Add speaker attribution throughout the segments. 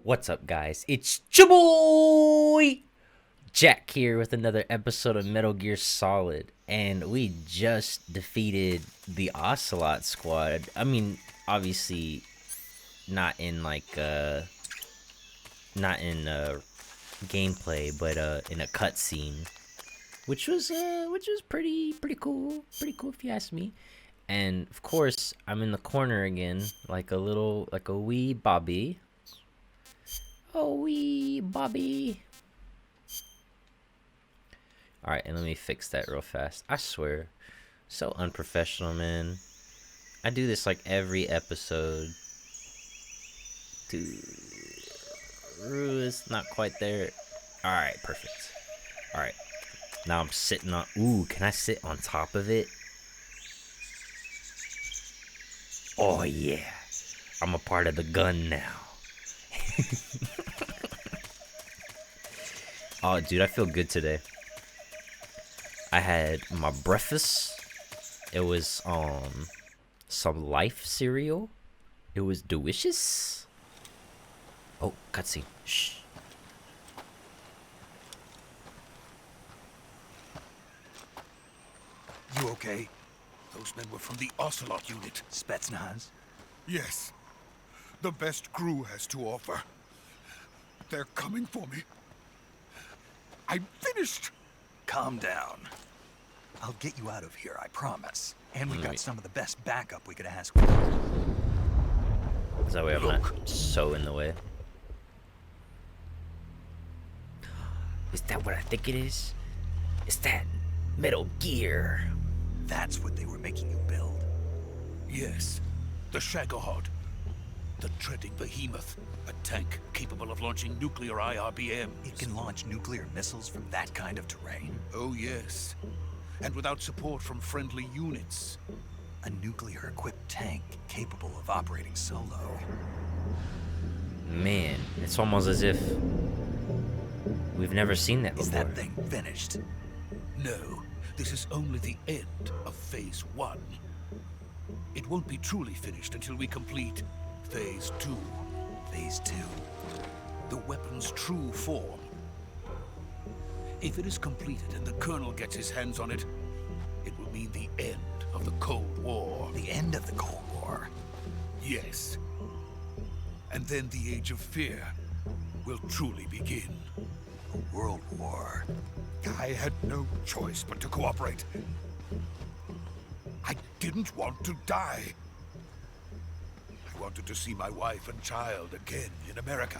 Speaker 1: What's up, guys? It's your boy Jack here with another episode of Metal Gear Solid, and we just defeated the Ocelot squad. I mean, obviously, not in not in gameplay, but in a cutscene, which was pretty cool if you ask me. And of course, I'm in the corner again, like a wee Bobby. Oh, wee Bobby. Alright, and let me fix that real fast. I swear, so unprofessional, man. I do this like every episode. Dude, it's not quite there. Alright, perfect. Alright, now I'm sitting on... Ooh, can I sit on top of it? Oh, yeah. I'm a part of the gun now. Oh, dude, I feel good today. I had my breakfast. It was some Life cereal. It was delicious. Oh, cutscene. Shh.
Speaker 2: You okay? Those men were from the Ocelot unit. Spetsnaz?
Speaker 3: Yes. The best crew has to offer. They're coming for me. I'm finished.
Speaker 2: Calm down. I'll get you out of here, I promise. And we got some of the best backup we could ask for.
Speaker 1: Is that way I'm not so in the way? Is that what I think it is? Is that Metal Gear?
Speaker 2: That's what they were making you build.
Speaker 3: Yes. The Shagohod. The treading behemoth. A tank capable of launching nuclear IRBMs.
Speaker 2: It can launch nuclear missiles from that kind of terrain.
Speaker 3: Oh, yes. And without support from friendly units.
Speaker 2: A nuclear-equipped tank capable of operating solo.
Speaker 1: Man, it's almost as if we've never seen that before.
Speaker 2: Is that thing finished?
Speaker 3: No. This is only the end of Phase 1. It won't be truly finished until we complete Phase 2.
Speaker 2: Phase 2.
Speaker 3: The weapon's true form. If it is completed and the Colonel gets his hands on it, it will mean the end of the Cold War.
Speaker 2: The end of the Cold War?
Speaker 3: Yes. And then the Age of Fear will truly begin.
Speaker 2: A world war.
Speaker 3: I had no choice but to cooperate. I didn't want to die. I wanted to see my wife and child again in America.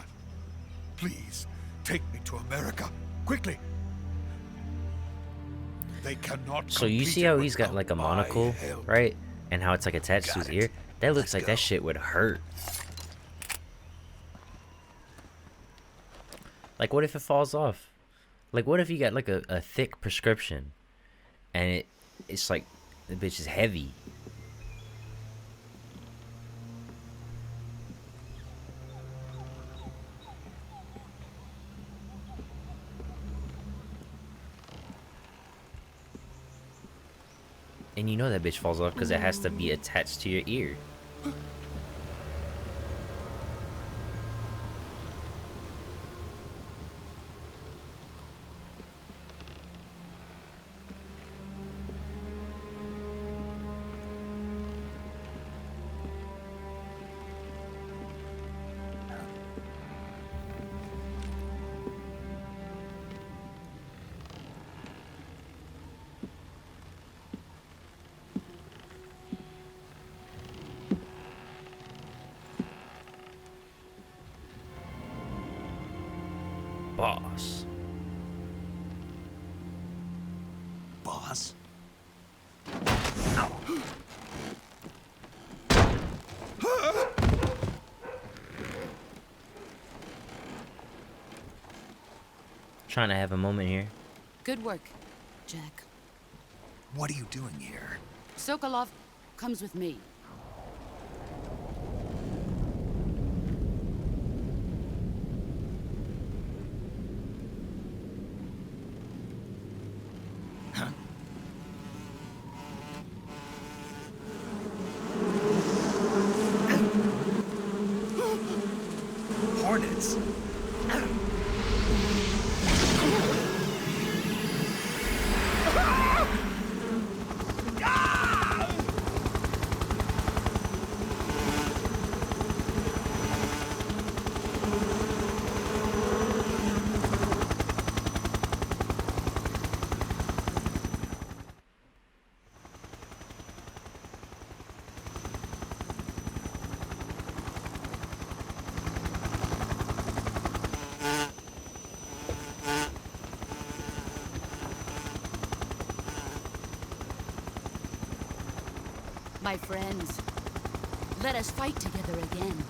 Speaker 3: Please, take me to America, quickly. They cannot.
Speaker 1: So you see how he's got like a monocle, right? And how it's like attached to his ear? That looks like that shit would hurt. Like, what if it falls off? Like, what if you got like a thick prescription and it's like the bitch is heavy? And you know that bitch falls off because it has to be attached to your ear. Boss.
Speaker 2: Boss?
Speaker 1: Trying to have a moment here.
Speaker 4: Good work, Jack.
Speaker 2: What are you doing here?
Speaker 4: Sokalov comes with me.
Speaker 2: hornets.
Speaker 4: My friends, let us fight together again.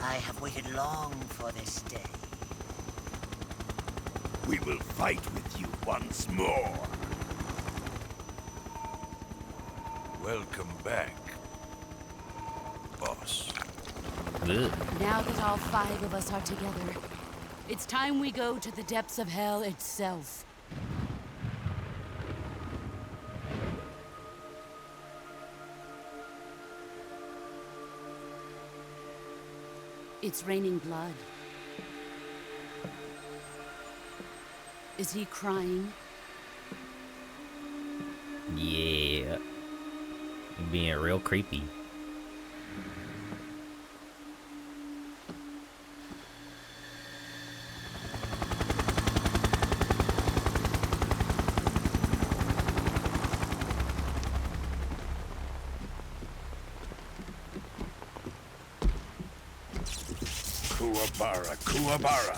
Speaker 5: I have waited long for this day.
Speaker 3: We will fight with you once more. Welcome back, boss.
Speaker 1: Ugh.
Speaker 4: Now that all 5 of us are together, it's time we go to the depths of hell itself. It's raining blood. Is he crying?
Speaker 1: Yeah. Being real creepy.
Speaker 3: Kuwabara, Kuwabara.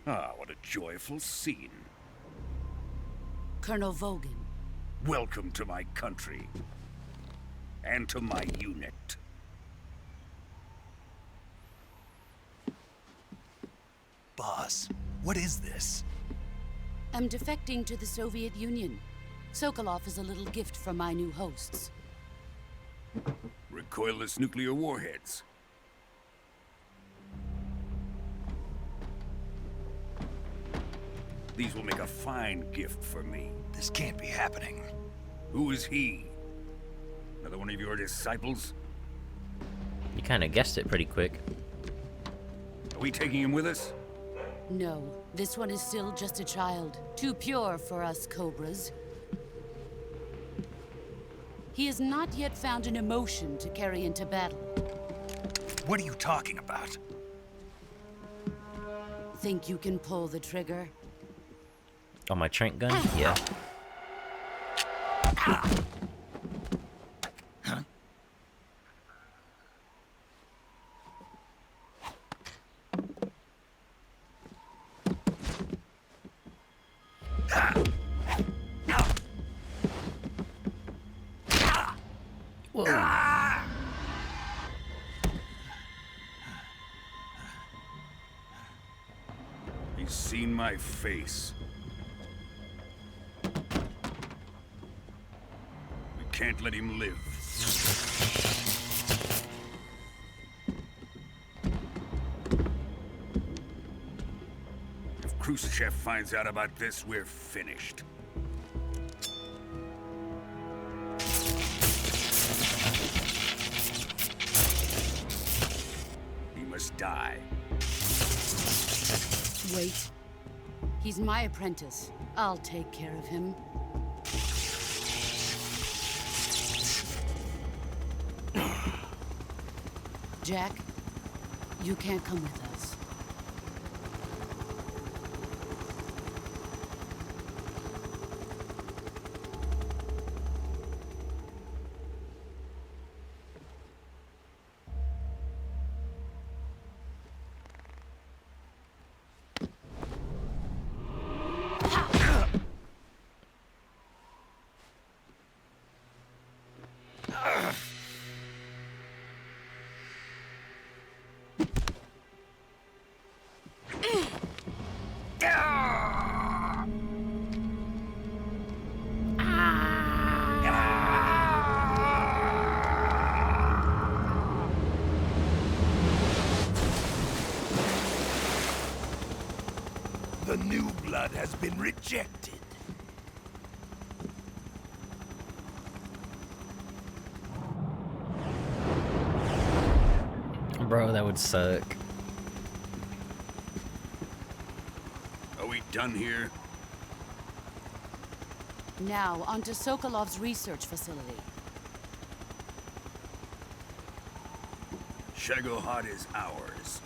Speaker 3: Ah, what a joyful scene.
Speaker 4: Colonel Vogan.
Speaker 3: Welcome to my country. And to my unit.
Speaker 2: Boss, what is this?
Speaker 4: I'm defecting to the Soviet Union. Sokalov is a little gift from my new hosts.
Speaker 3: Recoilless nuclear warheads. These will make a fine gift for me.
Speaker 2: This can't be happening.
Speaker 3: Who is he? Another one of your disciples?
Speaker 1: You kind of guessed it pretty quick.
Speaker 3: Are we taking him with us?
Speaker 4: No, this one is still just a child. Too pure for us Cobras. He has not yet found an emotion to carry into battle.
Speaker 2: What are you talking about?
Speaker 4: Think you can pull the trigger?
Speaker 1: Oh, my trank gun? Yeah. Whoa.
Speaker 3: He's seen my face. We can't let him live. If Khrushchev finds out about this, we're finished. He must die.
Speaker 4: Wait. He's my apprentice. I'll take care of him. Jack, you can't come with us.
Speaker 3: blood has been rejected.
Speaker 1: Bro, that would suck.
Speaker 3: Are we done here?
Speaker 4: Now, onto Sokolov's research facility.
Speaker 3: Shagohod is ours.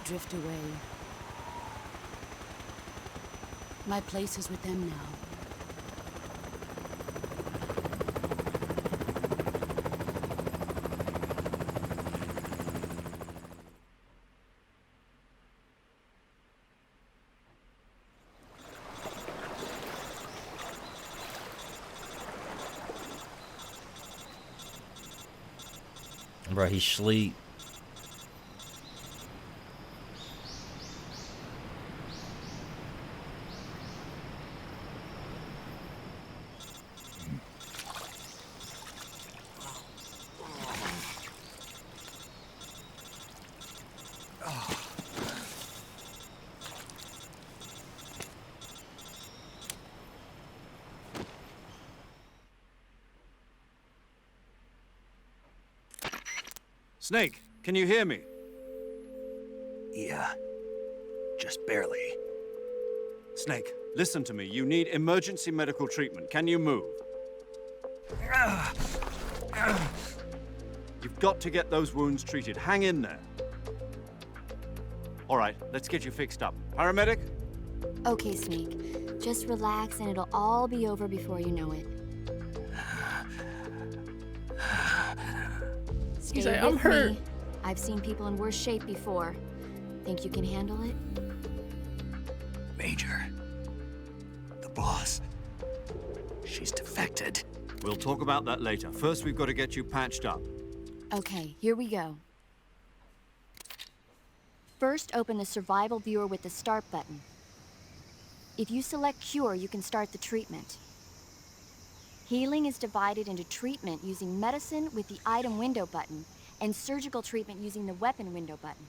Speaker 4: Drift away. My place is with them now.
Speaker 1: Bro, he sleep.
Speaker 6: Snake, can you hear me?
Speaker 2: Yeah, just barely.
Speaker 6: Snake, listen to me. You need emergency medical treatment. Can you move? You've got to get those wounds treated. Hang in there. All right, let's get you fixed up. Paramedic?
Speaker 7: Okay, Snake. Just relax and it'll all be over before you know it. Stay
Speaker 1: like,
Speaker 7: with
Speaker 1: "I'm hurt."
Speaker 7: me. I've seen people in worse shape before. Think you can handle it?
Speaker 2: Major. The boss. She's defected.
Speaker 6: We'll talk about that later. First, we've got to get you patched up.
Speaker 7: Okay, here we go. First, open the survival viewer with the start button. If you select cure, you can start the treatment. Healing is divided into treatment using medicine with the item window button and surgical treatment using the weapon window button.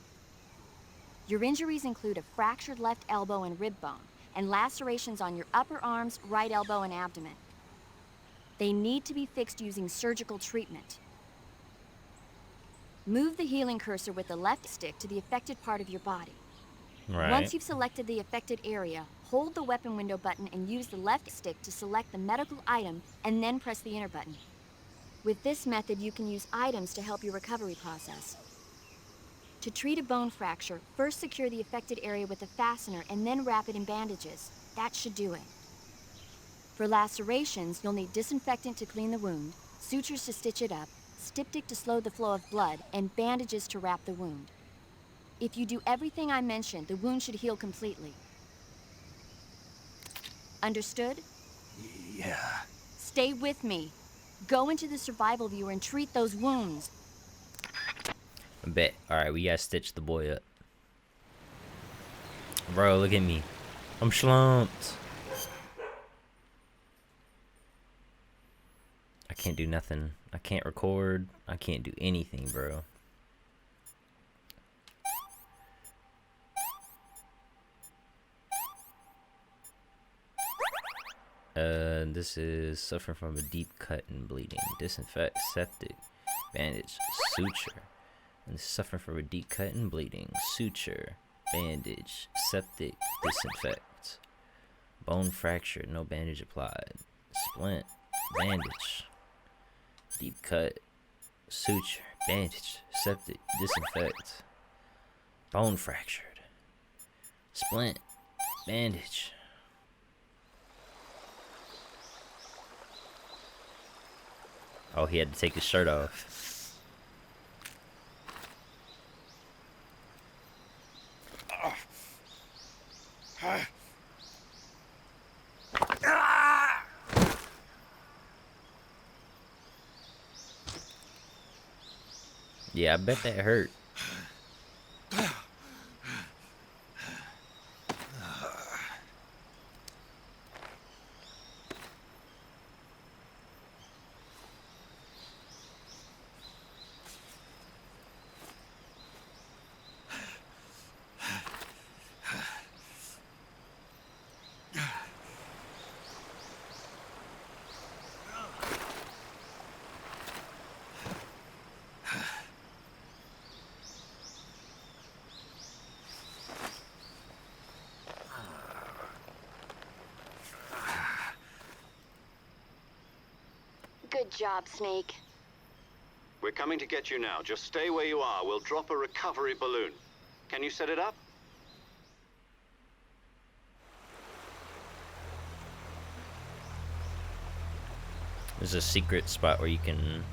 Speaker 7: Your injuries include a fractured left elbow and rib bone and lacerations on your upper arms, right elbow, and abdomen. They need to be fixed using surgical treatment. Move the healing cursor with the left stick to the affected part of your body.
Speaker 1: Right.
Speaker 7: Once you've selected the affected area, hold the weapon window button and use the left stick to select the medical item and then press the enter button. With this method, you can use items to help your recovery process. To treat a bone fracture, first secure the affected area with a fastener and then wrap it in bandages. That should do it. For lacerations, you'll need disinfectant to clean the wound, sutures to stitch it up, styptic to slow the flow of blood, and bandages to wrap the wound. If you do everything I mentioned, the wound should heal completely. Understood?
Speaker 2: Yeah.
Speaker 7: Stay with me. Go into the survival viewer and treat those wounds.
Speaker 1: I bet. Alright, we gotta stitch the boy up. Bro, look at me. I'm slumped. I can't do nothing. I can't record. I can't do anything, bro. This is suffering from a deep cut and bleeding. Disinfect, septic, bandage, suture. And this is suffering from a deep cut and bleeding. Suture, bandage, septic, disinfect. Bone fracture, no bandage applied. Splint, bandage. Deep cut, suture, bandage, septic, disinfect. Bone fractured. Splint, bandage. Oh, he had to take his shirt off. Yeah, I bet that hurt.
Speaker 7: Good job, Snake.
Speaker 6: We're coming to get you now. Just stay where you are. We'll drop a recovery balloon. Can you set it up?
Speaker 1: There's a secret spot where you can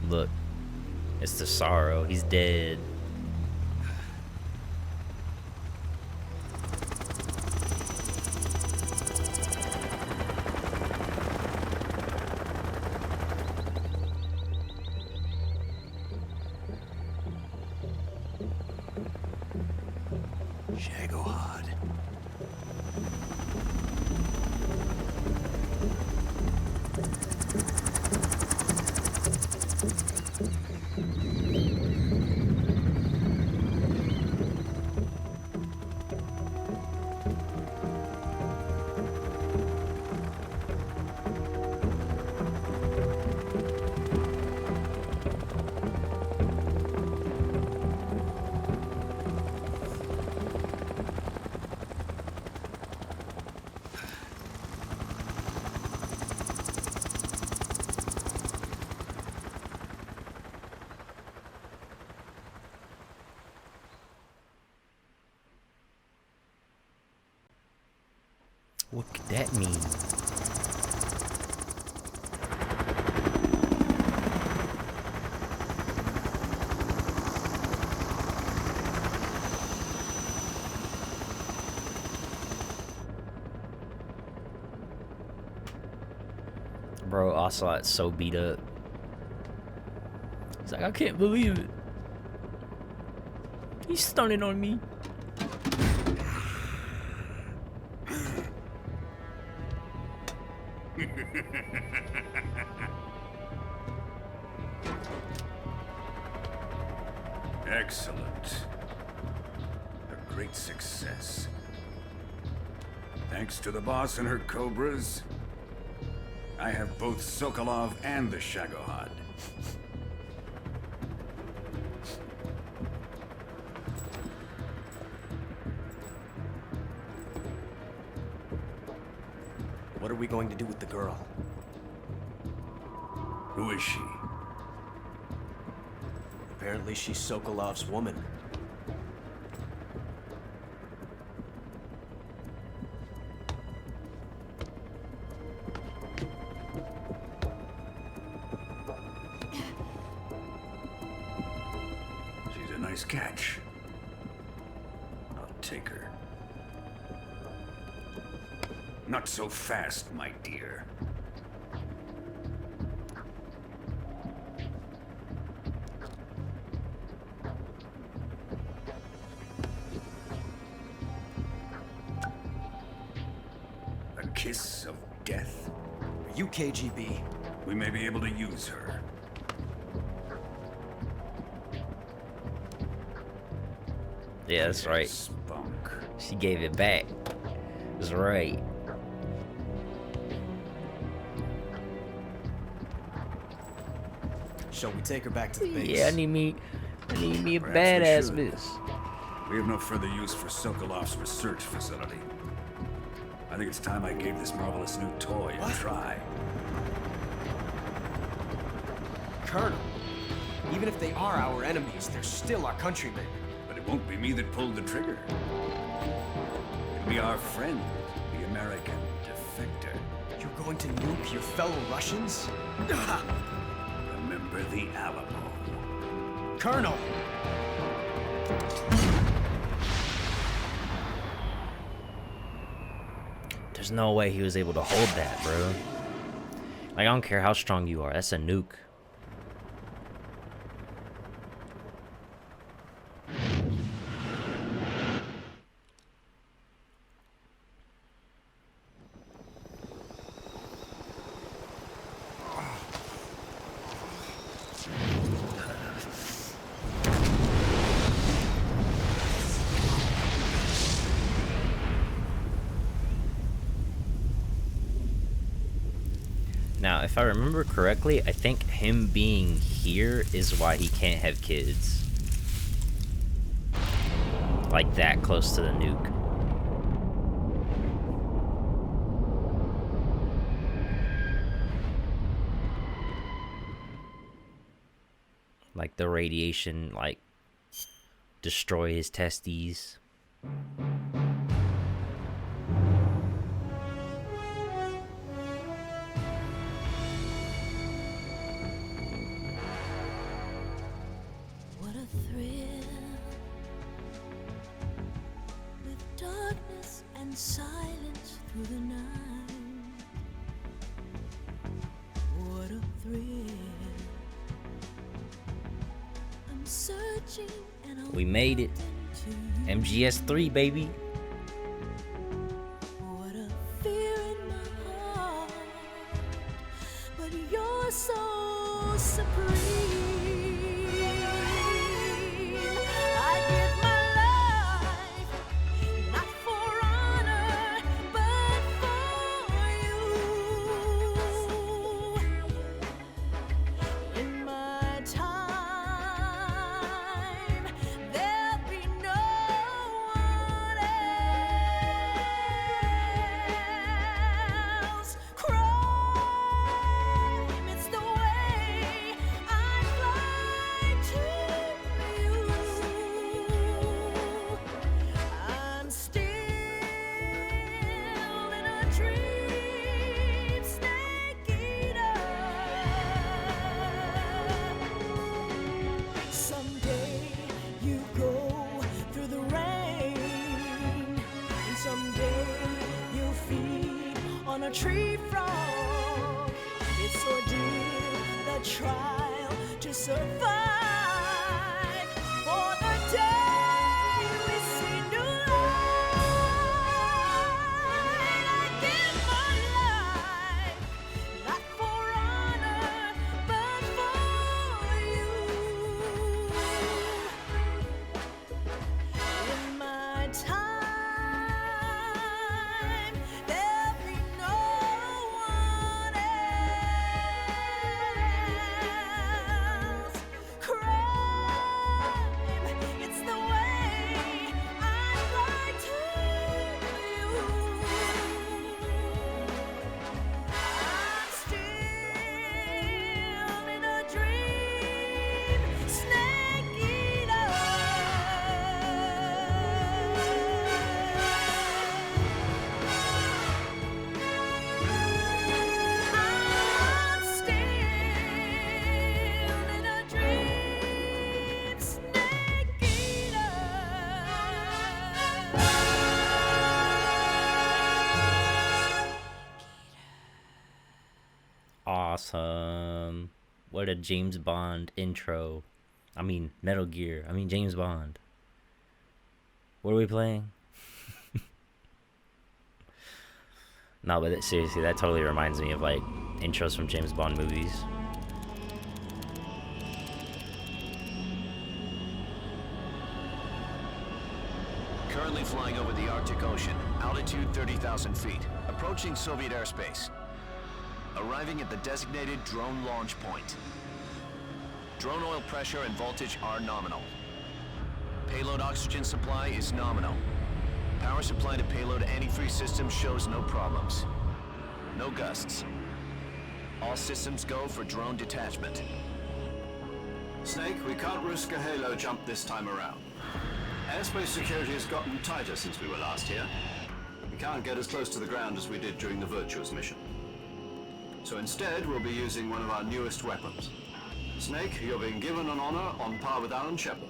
Speaker 1: look. It's the Sorrow. He's dead.
Speaker 2: Shagohod.
Speaker 1: What could that mean? Bro, Ocelot's so beat up. He's like, I can't believe it. He's stunning on me.
Speaker 3: Excellent. A great success. Thanks to the boss and her cobras, I have both Sokalov and the Shagohod.
Speaker 8: What are we going to do with the girl?
Speaker 3: Who is she?
Speaker 8: Apparently she's Sokolov's woman.
Speaker 3: She's a nice catch. I'll take her. Not so fast, my dear. A kiss of death.
Speaker 8: Are you KGB?
Speaker 3: We may be able to use her.
Speaker 1: Yeah, that's right.
Speaker 3: Spunk.
Speaker 1: She gave it back. That's right.
Speaker 8: Shall we take her back to the base?
Speaker 1: Yeah, I need me a
Speaker 3: Perhaps we
Speaker 1: badass
Speaker 3: should.
Speaker 1: miss.
Speaker 3: We have no further use for Sokolov's research facility. I think it's time I gave this marvelous new toy a try.
Speaker 8: Colonel, even if they are our enemies, they're still our countrymen.
Speaker 3: But it won't be me that pulled the trigger. It'll be our friend, the American defector.
Speaker 8: You're going to nuke your fellow Russians?
Speaker 3: Remember the Alamo.
Speaker 8: Colonel!
Speaker 1: There's no way he was able to hold that, bro. Like, I don't care how strong you are. That's a nuke. Now, if I remember correctly, I think him being here is why he can't have kids. Like that close to the nuke. like the radiation like destroy his testes.
Speaker 9: What a thrill, with darkness and silence through the night. What a thrill. I'm searching and I'm
Speaker 1: We made it. MGS3, baby.
Speaker 9: what a fear in my heart, but you're so supreme. I give my life, not for honor, but for you. In my time, there'll be no one else. Crime, it's the way I fly to you. I'm still in a dream, snake eater. Someday you go through the rain, and someday you'll feed on a tree frog. It's ordeal, the trial to survive. For the day we see new light, I give my life, not for honor, but for you. In my time, there'll be no one else. Crime, it's the way I fly to you. I'm still in a dream, snake eater. I'm still in a dream, snake eater.
Speaker 1: Awesome. What a James Bond intro. I mean, Metal Gear. I mean, James Bond. What are we playing? No, but seriously, that totally reminds me of like intros from James Bond movies.
Speaker 10: Currently flying over the Arctic Ocean, altitude 30,000 feet, approaching Soviet airspace. Arriving at the designated drone launch point. Drone oil pressure and voltage are nominal. Payload oxygen supply is nominal. Power supply to payload antifreeze system shows no problems. No gusts. All systems go for drone detachment.
Speaker 11: Snake, we can't risk a halo jump this time around. Airspace security has gotten tighter since we were last here. We can't get as close to the ground as we did during the Virtuous mission. So instead, we'll be using one of our newest weapons. Snake, you're being given an honor on par with Alan Shepard.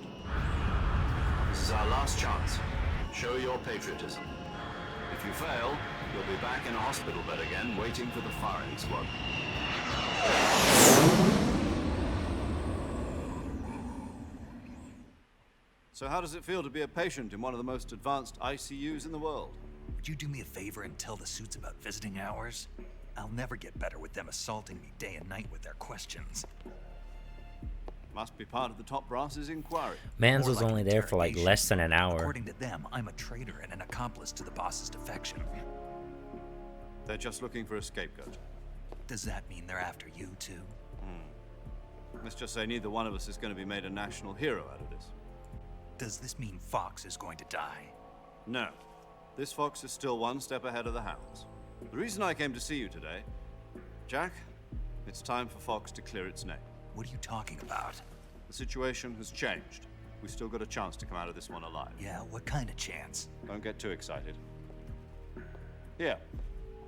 Speaker 11: This is our last chance. Show your patriotism. If you fail, you'll be back in a hospital bed again, waiting for the firing squad.
Speaker 12: So how does it feel to be a patient in one of the most advanced ICUs in the world?
Speaker 2: Would you do me a favor and tell the suits about visiting hours? I'll never get better with them assaulting me day and night with their questions.
Speaker 12: Must be part of the top brass's inquiry.
Speaker 1: Mans
Speaker 2: More
Speaker 1: was
Speaker 2: like
Speaker 1: only there for like less than an hour.
Speaker 2: According to them, I'm a traitor and an accomplice to the boss's defection.
Speaker 12: They're just looking for a scapegoat.
Speaker 2: Does that mean they're after you too?
Speaker 12: Let's just say neither one of us is going to be made a national hero out of this.
Speaker 2: Does this mean Fox is going to die?
Speaker 12: No. This fox is still one step ahead of the hounds. The reason I came to see you today, Jack, it's time for Fox to clear its name.
Speaker 2: What are you talking about?
Speaker 12: The situation has changed. We still got a chance to come out of this one alive.
Speaker 2: Yeah, what kind of chance?
Speaker 12: Don't get too excited. Here,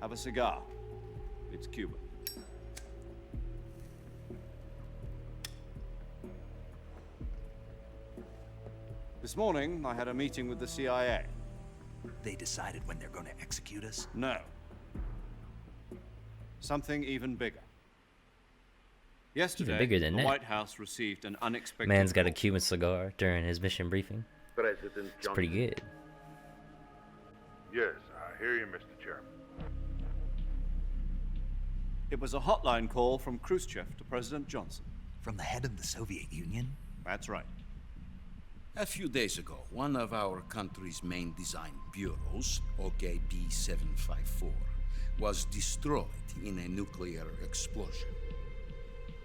Speaker 12: have a cigar. It's Cuban. This morning, I had a meeting with the CIA.
Speaker 2: They decided when they're going to execute us?
Speaker 12: No. Something even bigger. Yesterday,
Speaker 1: bigger than
Speaker 12: the
Speaker 1: that.
Speaker 12: White House received an unexpected
Speaker 1: Man's got a
Speaker 12: call.
Speaker 1: Cuban cigar during his mission briefing.
Speaker 13: President
Speaker 1: It's pretty good.
Speaker 13: Yes, I hear you, Mr. Chairman.
Speaker 12: It was a hotline call from Khrushchev to President Johnson.
Speaker 2: From the head of the Soviet Union?
Speaker 12: That's right.
Speaker 3: A few days ago, one of our country's main design bureaus, OKB 754, was destroyed in a nuclear explosion.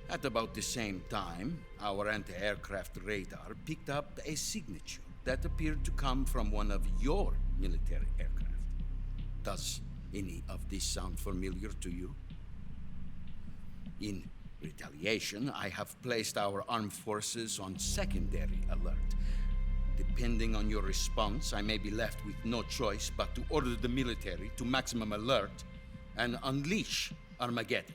Speaker 3: At about the same time, our anti-aircraft radar picked up a signature that appeared to come from one of your military aircraft. Does any of this sound familiar to you? In retaliation, I have placed our armed forces on secondary alert. Depending on your response, I may be left with no choice but to order the military to maximum alert and unleash Armageddon.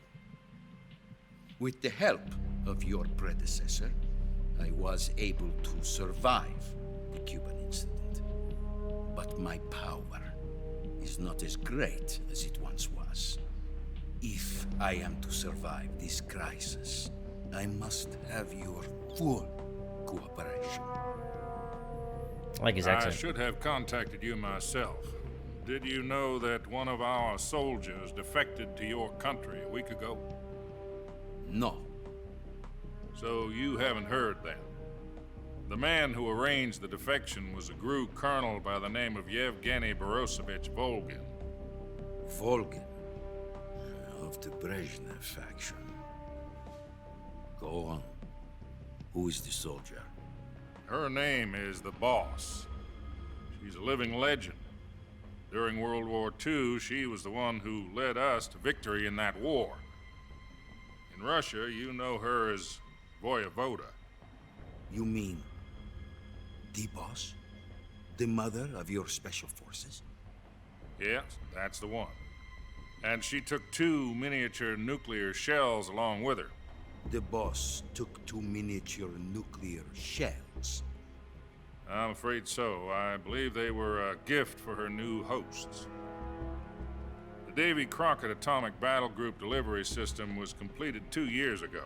Speaker 3: With the help of your predecessor, I was able to survive the Cuban incident. But my power is not as great as it once was. If I am to survive this crisis, I must have your full cooperation.
Speaker 1: I like his
Speaker 14: I
Speaker 1: accent.
Speaker 14: should have contacted you myself. Did you know that one of our soldiers defected to your country a week ago?
Speaker 3: No.
Speaker 14: So you haven't heard then. The man who arranged the defection was a GRU colonel by the name of Yevgeny Borosovich Volgin.
Speaker 3: Volgin? Of the Brezhnev faction. Go on. Who is the soldier?
Speaker 14: Her name is the Boss. She's a living legend. During World War II, she was the one who led us to victory in that war. In Russia, you know her as Voyevoda.
Speaker 3: You mean the boss? The mother of your special forces?
Speaker 14: Yes, that's the one. And she took 2 miniature nuclear shells along with her.
Speaker 3: The boss took 2 miniature nuclear shells.
Speaker 14: I'm afraid so. I believe they were a gift for her new hosts. The Davy Crockett Atomic Battle Group delivery system was completed 2 years ago.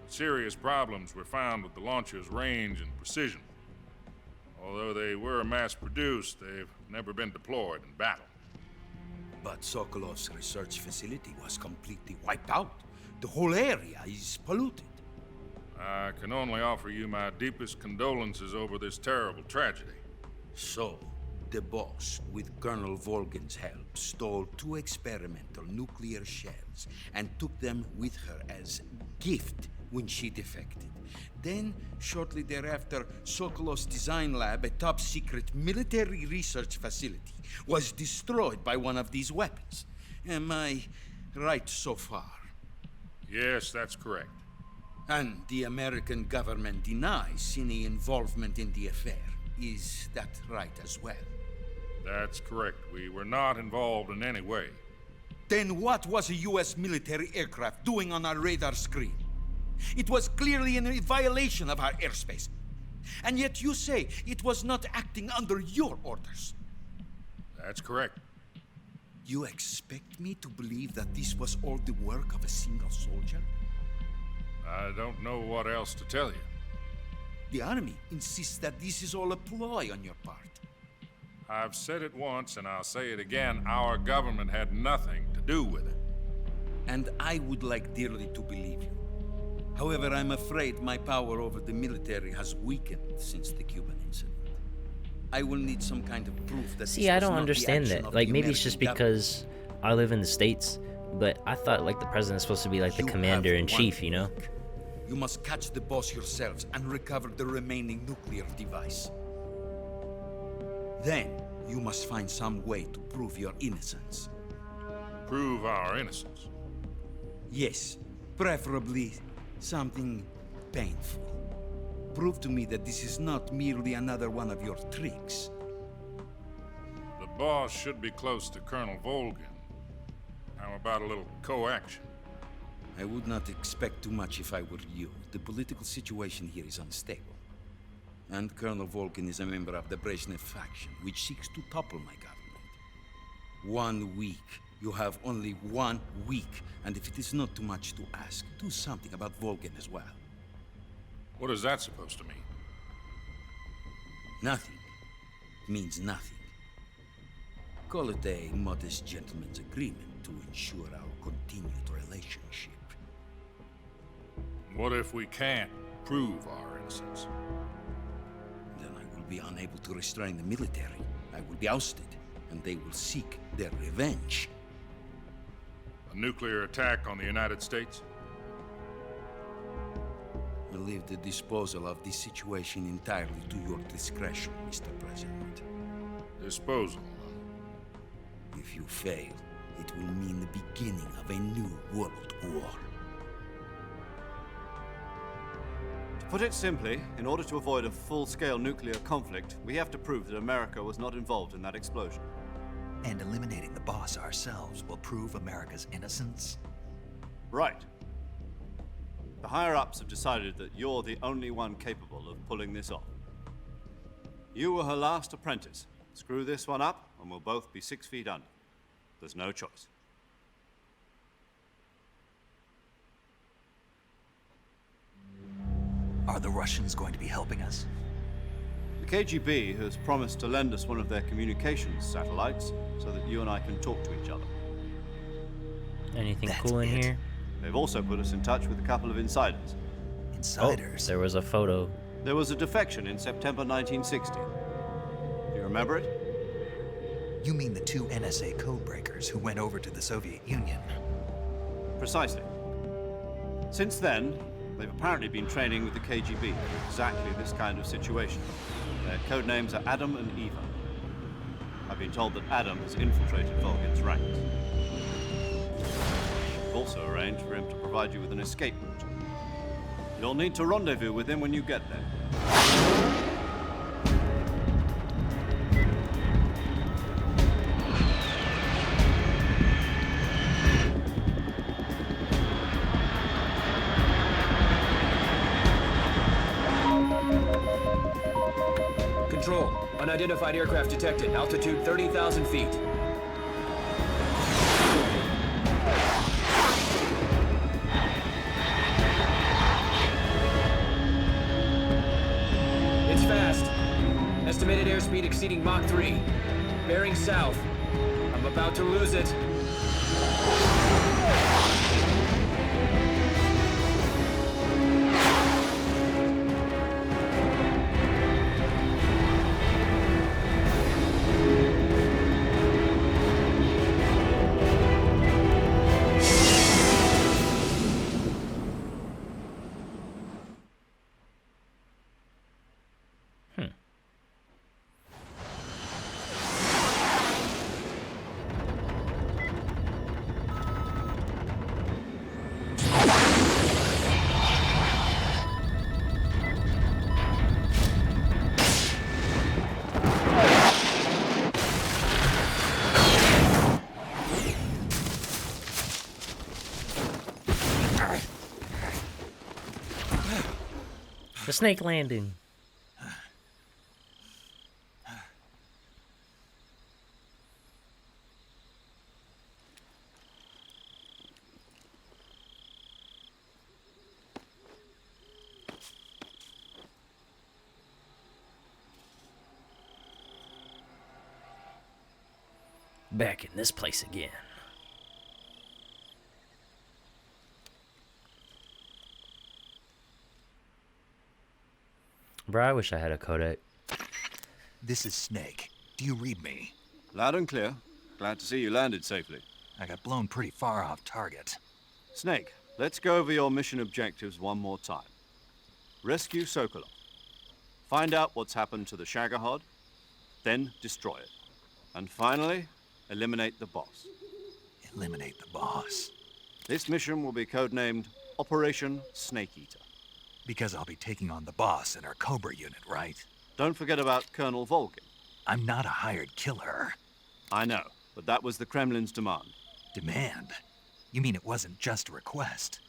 Speaker 14: Serious problems were found with the launcher's range and precision. Although they were mass-produced, they've never been deployed in battle.
Speaker 3: But Sokalov's research facility was completely wiped out. The whole area is polluted.
Speaker 14: I can only offer you my deepest condolences over this terrible tragedy.
Speaker 3: So, the boss, with Colonel Volgin's help, stole 2 experimental nuclear shells and took them with her as gift when she defected. Then, shortly thereafter, Sokolov's design lab, a top-secret military research facility, was destroyed by one of these weapons. Am I right so far?
Speaker 14: Yes, that's correct.
Speaker 3: And the American government denies any involvement in the affair. Is that right as well?
Speaker 14: That's correct. We were not involved in any way.
Speaker 3: Then what was a U.S. military aircraft doing on our radar screen? It was clearly in violation of our airspace. And yet you say it was not acting under your orders.
Speaker 14: That's correct.
Speaker 3: You expect me to believe that this was all the work of a single soldier?
Speaker 14: I don't know what else to tell you.
Speaker 3: The army insists that this is all a ploy on your part.
Speaker 14: I've said it once, and I'll say it again. Our government had nothing to do with it.
Speaker 3: And I would like dearly to believe you. However, I'm afraid my power over the military has weakened since the Cuban incident. I will need some kind of proof that
Speaker 1: See,
Speaker 3: this
Speaker 1: I
Speaker 3: was
Speaker 1: don't
Speaker 3: not
Speaker 1: understand
Speaker 3: the action
Speaker 1: that.
Speaker 3: of
Speaker 1: Like,
Speaker 3: the
Speaker 1: maybe it's just
Speaker 3: American
Speaker 1: because I live in the States, but I thought, like, the president's supposed to be, like, the commander-in-chief, you know?
Speaker 3: You must catch the boss yourselves and recover the remaining nuclear device. Then, you must find some way to prove your innocence.
Speaker 14: Prove our innocence?
Speaker 3: Yes, preferably something painful. Prove to me that this is not merely another one of your tricks.
Speaker 14: The boss should be close to Colonel Volgin. How about a little co-action?
Speaker 3: I would not expect too much if I were you. The political situation here is unstable. And Colonel Volgin is a member of the Brezhnev faction, which seeks to topple my government. 1 week. You have only 1 week. And if it is not too much to ask, do something about Volgin as well.
Speaker 14: What is that supposed to mean?
Speaker 3: Nothing. It means nothing. Call it a modest gentleman's agreement to ensure our continued relationship.
Speaker 14: What if we can't prove our innocence?
Speaker 3: Then I will be unable to restrain the military. I will be ousted, and they will seek their revenge.
Speaker 14: A nuclear attack on the United States?
Speaker 3: I leave the disposal of this situation entirely to your discretion, Mr. President.
Speaker 14: Disposal?
Speaker 3: If you fail, it will mean the beginning of a new world war.
Speaker 12: To put it simply, in order to avoid a full-scale nuclear conflict, we have to prove that America was not involved in that explosion.
Speaker 2: And eliminating the boss ourselves will prove America's innocence?
Speaker 12: Right. The higher-ups have decided that you're the only one capable of pulling this off. You were her last apprentice. Screw this one up, and we'll both be 6 feet under. There's no choice.
Speaker 2: Are the Russians going to be helping us?
Speaker 12: The KGB has promised to lend us one of their communications satellites so that you and I can talk to each other.
Speaker 1: Anything cool in here?
Speaker 12: They've also put us in touch with a couple of insiders.
Speaker 2: Insiders?
Speaker 1: Oh, there was a photo.
Speaker 12: There was a defection in September 1960. Do you remember it?
Speaker 2: You mean the 2 NSA codebreakers who went over to the Soviet Union?
Speaker 12: Precisely. Since then, they've apparently been training with the KGB for exactly this kind of situation. Their code names are Adam and Eva. I've been told that Adam has infiltrated Volgin's ranks. We've also arranged for him to provide you with an escape route. You'll need to rendezvous with him when you get there.
Speaker 8: Control. Unidentified aircraft detected. Altitude 30,000 feet. It's fast. Estimated airspeed exceeding Mach 3. Bearing south. I'm about to lose it.
Speaker 1: The snake landing. Back in this place again. Bro, I wish I had a codec.
Speaker 2: This is Snake. Do you read me?
Speaker 12: Loud and clear. Glad to see you landed safely.
Speaker 2: I got blown pretty far off target.
Speaker 12: Snake, let's go over your mission objectives one more time. Rescue Sokalov. Find out what's happened to the Shagohod, then destroy it. And finally, eliminate the boss.
Speaker 2: Eliminate the boss.
Speaker 12: This mission will be codenamed Operation Snake Eater.
Speaker 2: Because I'll be taking on the boss in our Cobra unit, right?
Speaker 12: Don't forget about Colonel Volgin.
Speaker 2: I'm not a hired killer.
Speaker 12: I know, but that was the Kremlin's demand.
Speaker 2: Demand? You mean it wasn't just a request?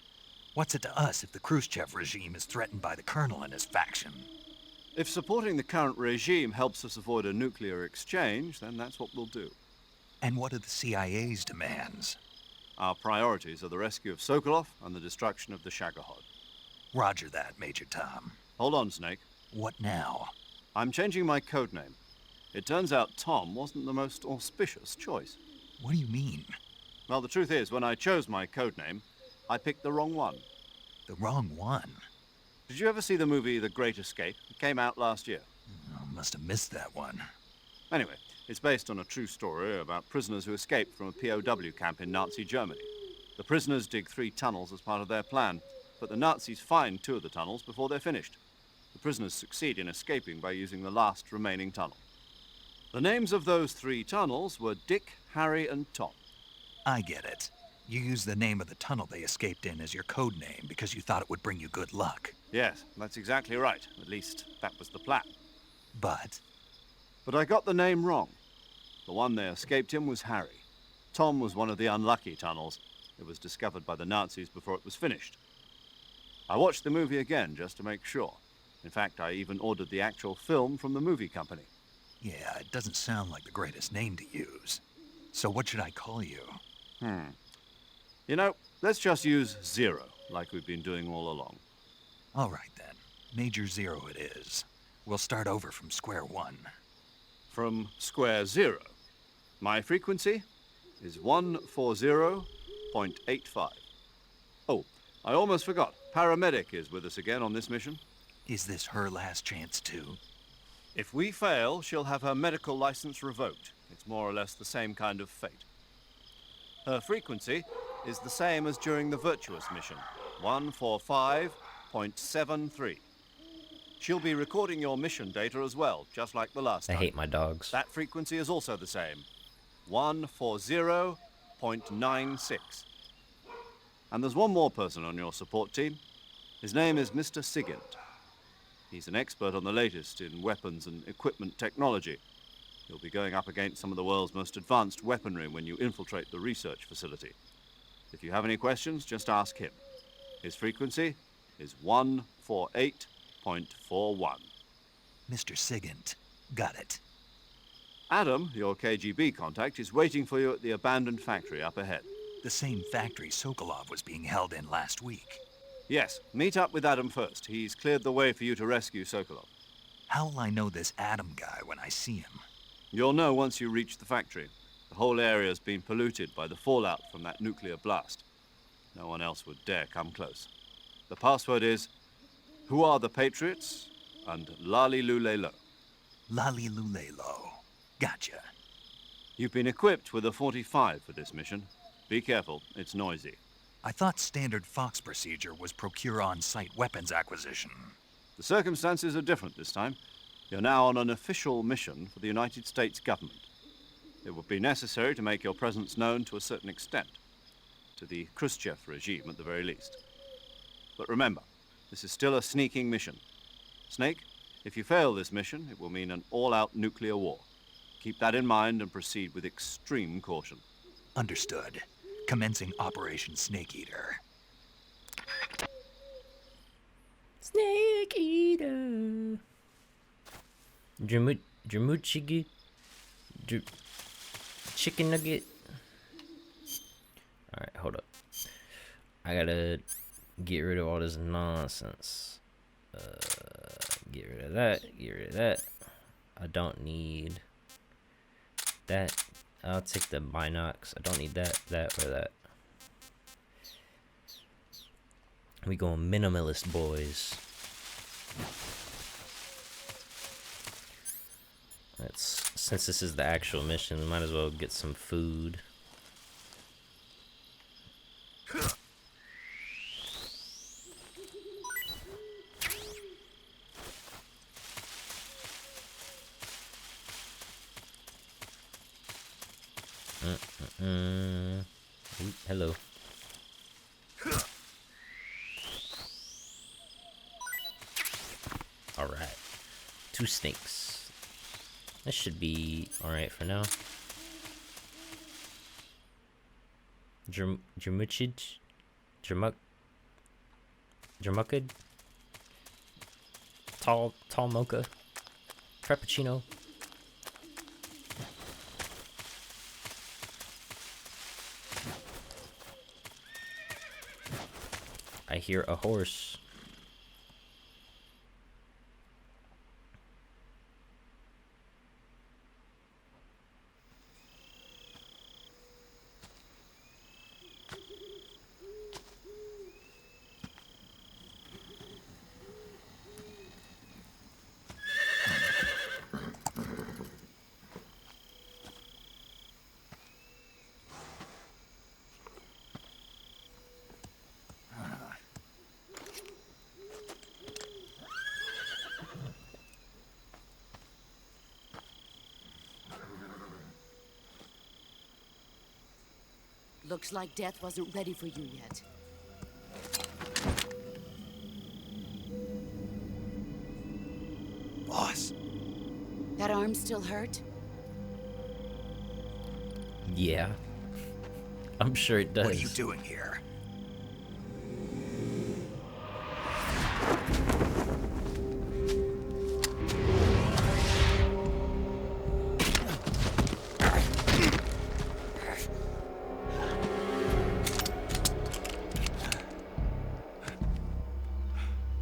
Speaker 2: What's it to us if the Khrushchev regime is threatened by the Colonel and his faction?
Speaker 12: If supporting the current regime helps us avoid a nuclear exchange, then that's what we'll do.
Speaker 2: And what are the CIA's demands?
Speaker 12: Our priorities are the rescue of Sokolov and the destruction of the Shagohod.
Speaker 2: Roger that, Major Tom.
Speaker 12: Hold on, Snake.
Speaker 2: What now?
Speaker 12: I'm changing my codename. It turns out Tom wasn't the most auspicious choice.
Speaker 2: What do you mean?
Speaker 12: Well, the truth is, when I chose my codename, I picked the wrong one.
Speaker 2: The wrong one?
Speaker 12: Did you ever see the movie The Great Escape? It came out last year.
Speaker 2: Oh, must have missed that one.
Speaker 12: Anyway, it's based on a true story about prisoners who escaped from a POW camp in Nazi Germany. The prisoners dig 3 tunnels as part of their plan, but the Nazis find 2 of the tunnels before they're finished. The prisoners succeed in escaping by using the last remaining tunnel. The names of those 3 tunnels were Dick, Harry, and Tom.
Speaker 2: I get it. You used the name of the tunnel they escaped in as your code name because you thought it would bring you good luck.
Speaker 12: Yes, that's exactly right. At least, that was the plan.
Speaker 2: But
Speaker 12: I got the name wrong. The one they escaped in was Harry. Tom was one of the unlucky tunnels. It was discovered by the Nazis before it was finished. I watched the movie again just to make sure. In fact, I even ordered the actual film from the movie company.
Speaker 2: yeah, it doesn't sound like the greatest name to use. So what should I call you?
Speaker 12: You know, let's just use Zero, like we've been doing all along.
Speaker 2: All right, then. Major Zero it is. We'll start over from square one.
Speaker 12: From square zero. My frequency is 140.85. Oh, I almost forgot. Paramedic is with us again on this mission.
Speaker 2: Is this her last chance, too?
Speaker 12: If we fail, she'll have her medical license revoked. It's more or less the same kind of fate. Her frequency is the same as during the Virtuous mission, 145.73. She'll be recording your mission data as well, just like the last
Speaker 1: I
Speaker 12: time.
Speaker 1: hate my dogs.
Speaker 12: That frequency is also the same, 140.96. And there's one more person on your support team. His name is Mr. Sigint. He's an expert on the latest in weapons and equipment technology. You'll be going up against some of the world's most advanced weaponry when you infiltrate the research facility. If you have any questions, just ask him. His frequency is 148.41.
Speaker 2: Mr. Sigint. Got it.
Speaker 12: Adam, your KGB contact, is waiting for you at the abandoned factory up ahead.
Speaker 2: The same factory Sokolov was being held in last week.
Speaker 12: Yes, meet up with Adam first. He's cleared the way for you to rescue Sokolov.
Speaker 2: How'll I know this Adam guy when I see him?
Speaker 12: You'll know once you reach the factory. The whole area's been polluted by the fallout from that nuclear blast. No one else would dare come close. The password is, "Who are the Patriots?" and Lali Lulelo.
Speaker 2: Lali Lulelo. Gotcha.
Speaker 12: You've been equipped with a 45 for this mission. Be careful, it's noisy.
Speaker 2: I thought standard Fox procedure was procure on-site weapons acquisition.
Speaker 12: The circumstances are different this time. You're now on an official mission for the United States government. It would be necessary to make your presence known to a certain extent. To the Khrushchev regime, at the very least. But remember, this is still a sneaking mission. Snake, if you fail this mission, it will mean an all-out nuclear war. Keep that in mind and proceed with extreme caution.
Speaker 2: Understood. Commencing Operation Snake Eater.
Speaker 1: Snake Eater. Jamuchigi. Chicken nugget. Alright, hold up. I gotta get rid of all this nonsense. Get rid of that. Get rid of that. I don't need that. I'll take the binocs. I don't need that, or that. We going minimalist, boys. Since this is the actual mission, we might as well get some food. Ooh, hello. 2 snakes. That should be alright for now. Jermukid? Tall mocha? Frappuccino? I hear a horse.
Speaker 4: Looks like death wasn't ready for you yet.
Speaker 2: Boss.
Speaker 4: That arm still hurt?
Speaker 1: Yeah. I'm sure it does.
Speaker 2: What are you doing here?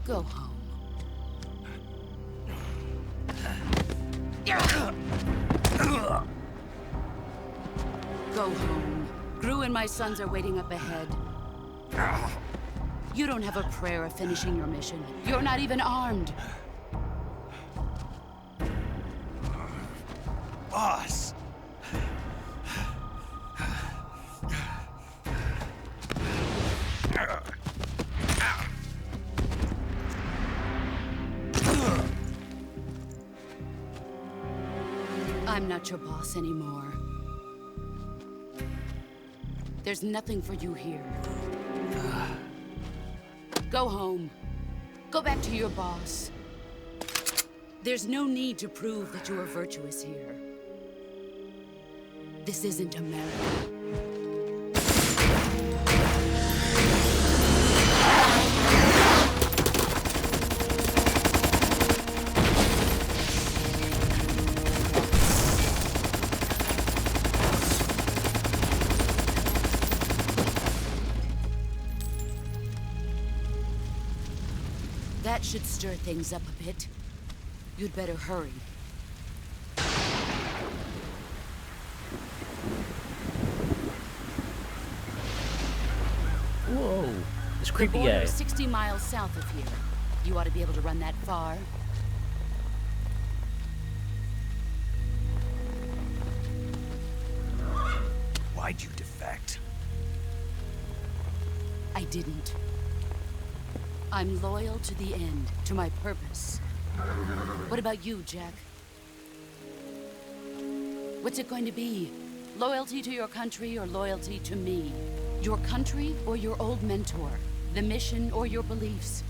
Speaker 4: Go home. Go home. Gru and my sons are waiting up ahead. You don't have a prayer of finishing your mission. You're not even armed.
Speaker 2: Boss.
Speaker 4: I'm not your boss anymore. There's nothing for you here. Go home. Go back to your boss. There's no need to prove that you are virtuous here. This isn't America. That should stir things up a bit. You'd better hurry.
Speaker 1: Whoa, this
Speaker 4: The
Speaker 1: creepy
Speaker 4: border
Speaker 1: guy.
Speaker 4: is 60 miles south of here. You ought to be able to run that far.
Speaker 2: Why'd you defect?
Speaker 4: I didn't. I'm loyal to the end, to my purpose. What about you, Jack? What's it going to be? Loyalty to your country or loyalty to me? Your country or your old mentor? The mission or your beliefs?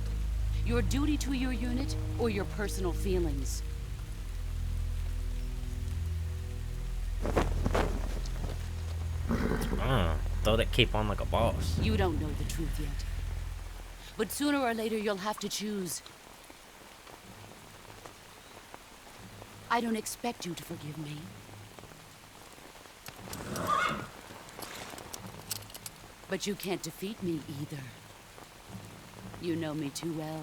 Speaker 4: Your duty to your unit or your personal feelings?
Speaker 1: Throw that cape on like a boss.
Speaker 4: You don't know the truth yet. But sooner or later, you'll have to choose. I don't expect you to forgive me. But you can't defeat me either. You know me too well.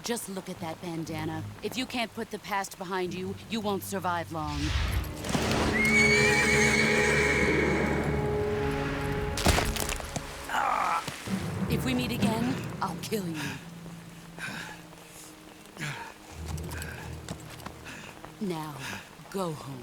Speaker 4: Just look at that bandana. If you can't put the past behind you, you won't survive long. If we meet again, I'll kill you. Now, go home.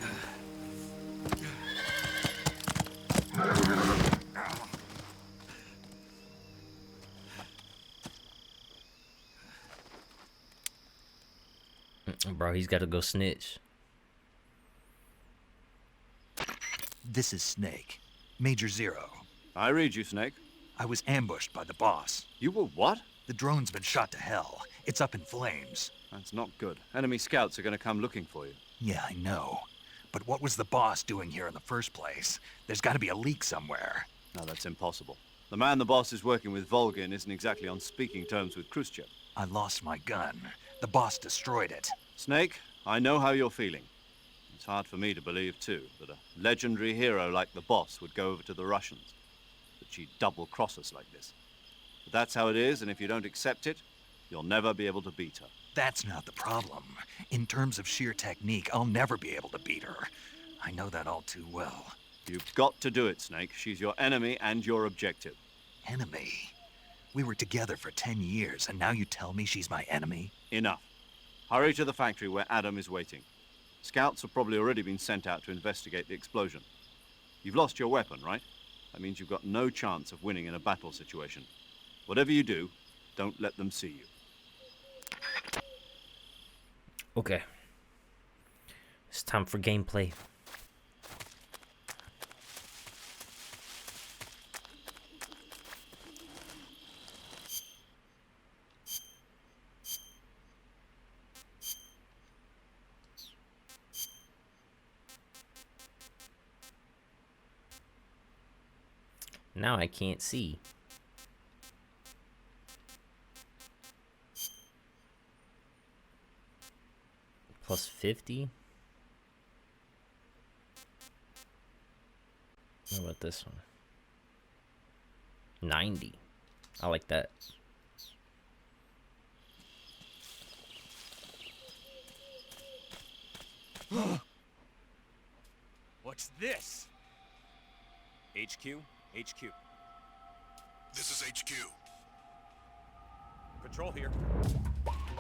Speaker 1: Bro, he's got to go snitch.
Speaker 2: This is Snake. Major Zero.
Speaker 12: I read you, Snake.
Speaker 2: I was ambushed by the boss.
Speaker 12: You were what?
Speaker 2: The drone's been shot to hell. It's up in flames.
Speaker 12: That's not good. Enemy scouts are going to come looking for you.
Speaker 2: Yeah, I know. But what was the boss doing here in the first place? There's got to be a leak somewhere.
Speaker 12: No, that's impossible. The man the boss is working with, Volgin, isn't exactly on speaking terms with Khrushchev.
Speaker 2: I lost my gun. The boss destroyed it.
Speaker 12: Snake, I know how you're feeling. It's hard for me to believe, too, that a legendary hero like the boss would go over to the Russians. That she'd double-cross us like this. But that's how it is, and if you don't accept it, you'll never be able to beat her.
Speaker 2: That's not the problem. In terms of sheer technique, I'll never be able to beat her. I know that all too well.
Speaker 12: You've got to do it, Snake. She's your enemy and your objective.
Speaker 2: Enemy? We were together for 10 years, and now you tell me she's my enemy?
Speaker 12: Enough. Hurry to the factory where Adam is waiting. Scouts have probably already been sent out to investigate the explosion. You've lost your weapon, right? That means you've got no chance of winning in a battle situation. Whatever you do, don't let them see you.
Speaker 1: Okay. It's time for gameplay. Now I can't see. Plus 50. What about this one? 90. I like that.
Speaker 8: What's this? HQ? HQ.
Speaker 15: This is HQ.
Speaker 8: Patrol here.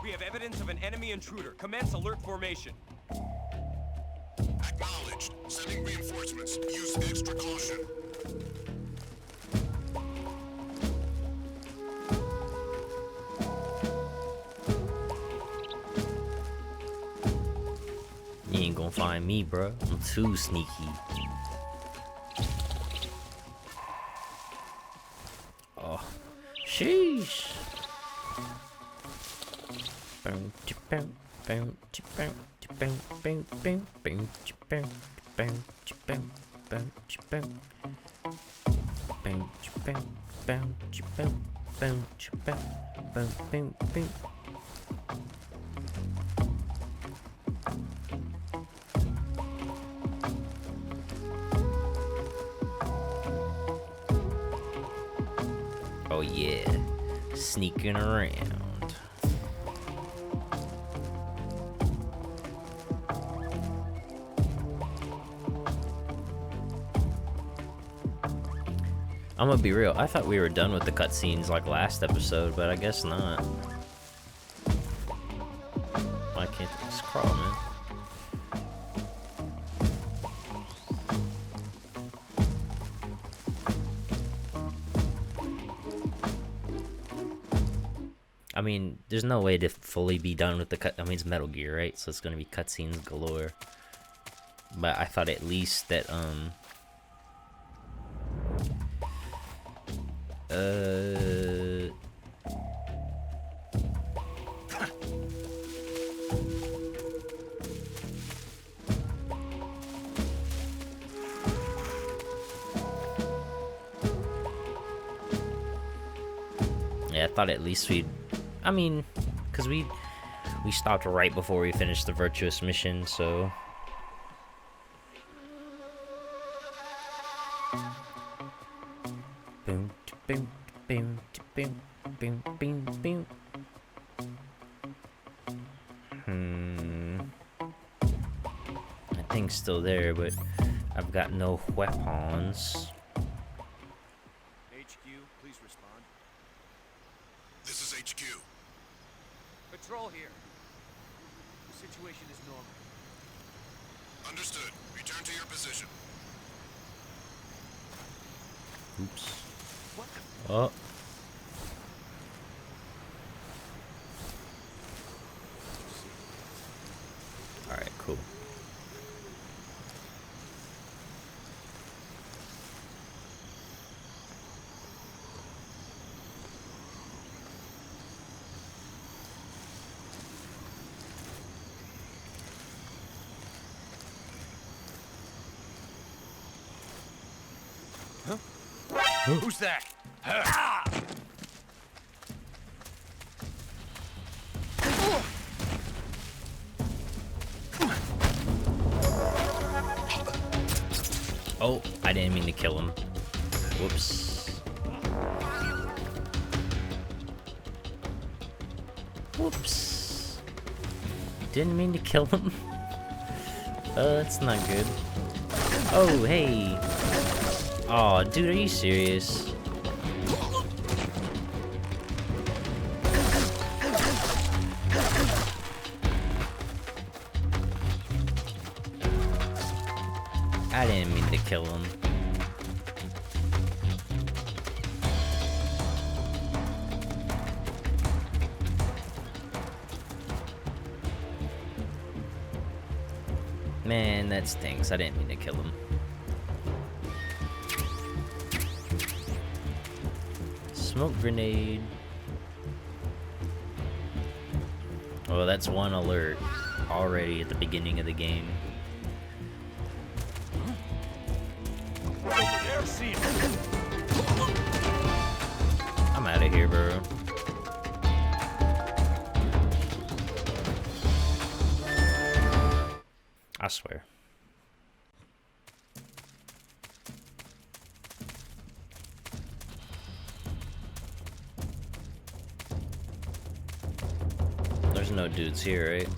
Speaker 8: We have evidence of an enemy intruder. Commence alert formation.
Speaker 15: Acknowledged. Sending reinforcements. Use extra caution.
Speaker 1: You ain't gonna find me, bro. I'm too sneaky. Oh, sheesh. Oh yeah, sneaking around. I'm gonna be real, I thought we were done with the cutscenes like last episode, but I guess not. Why can't this crawl, man? I mean, there's no way to fully be done with the cut. I mean, it's Metal Gear, right? So it's gonna be cutscenes galore. But I thought at least that, yeah, I thought at least we'd, I mean, because we stopped right before we finished the Virtuous mission, so. Boom, boom, boom, boom, boom, boom, boom. That thing's still there, but I've got no weapons.
Speaker 8: HQ, please respond.
Speaker 15: This is HQ.
Speaker 8: Patrol here. The situation is normal.
Speaker 15: Understood. Return to your position.
Speaker 1: Oops. Oh. Alright, cool.
Speaker 8: Who's that? Ah!
Speaker 1: Oh, I didn't mean to kill him. Whoops. Whoops. Didn't mean to kill him. That's not good. Oh, hey. Aw, dude, are you serious? I didn't mean to kill him. Man, that stinks. I didn't mean to kill him. Smoke grenade. Well, that's one alert already at the beginning of the game. I'm out of here, bro. I swear. There's no dudes here, right?